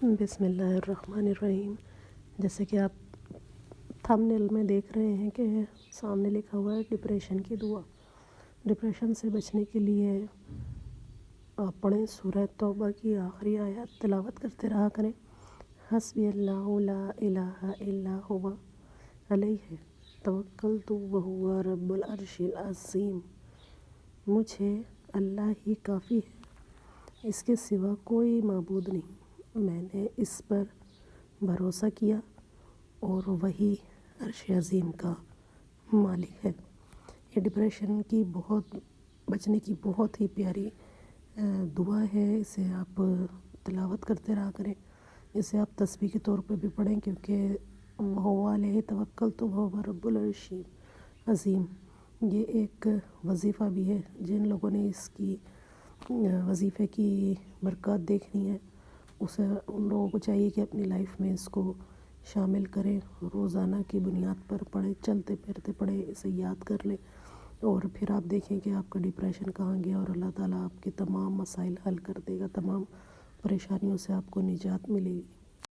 بسم اللہ الرحمن الرحیم۔ جیسے کہ آپ تھمبنیل میں دیکھ رہے ہیں کہ سامنے لکھا ہوا ہے ڈپریشن کی دعا۔ ڈپریشن سے بچنے کے لیے آپ پڑھیں سورہ توبہ کی آخری آیات تلاوت کرتے رہا کریں۔ حسبی اللہ لا الہ الا ہوا علیہ توکلت وہو رب العرش العظیم۔ مجھے اللہ ہی کافی ہے، اس کے سوا کوئی معبود نہیں، میں نے اس پر بھروسہ کیا اور وہی عرش عظیم کا مالک ہے۔ یہ ڈپریشن کی بچنے کی بہت ہی پیاری دعا ہے۔ اسے آپ تلاوت کرتے رہا کریں، اسے آپ تسبیح کے طور پہ بھی پڑھیں، کیونکہ وہو علیہ توکلت وہو رب العرش عظیم یہ ایک وظیفہ بھی ہے۔ جن لوگوں نے اس کی وظیفے کی برکات دیکھنی ہے ان لوگوں کو چاہیے کہ اپنی لائف میں اس کو شامل کریں، روزانہ کی بنیاد پر پڑھیں، چلتے پھرتے پڑھیں، اسے یاد کر لیں، اور پھر آپ دیکھیں کہ آپ کا ڈپریشن کہاں گیا اور اللہ تعالیٰ آپ کے تمام مسائل حل کر دے گا، تمام پریشانیوں سے آپ کو نجات ملے گی۔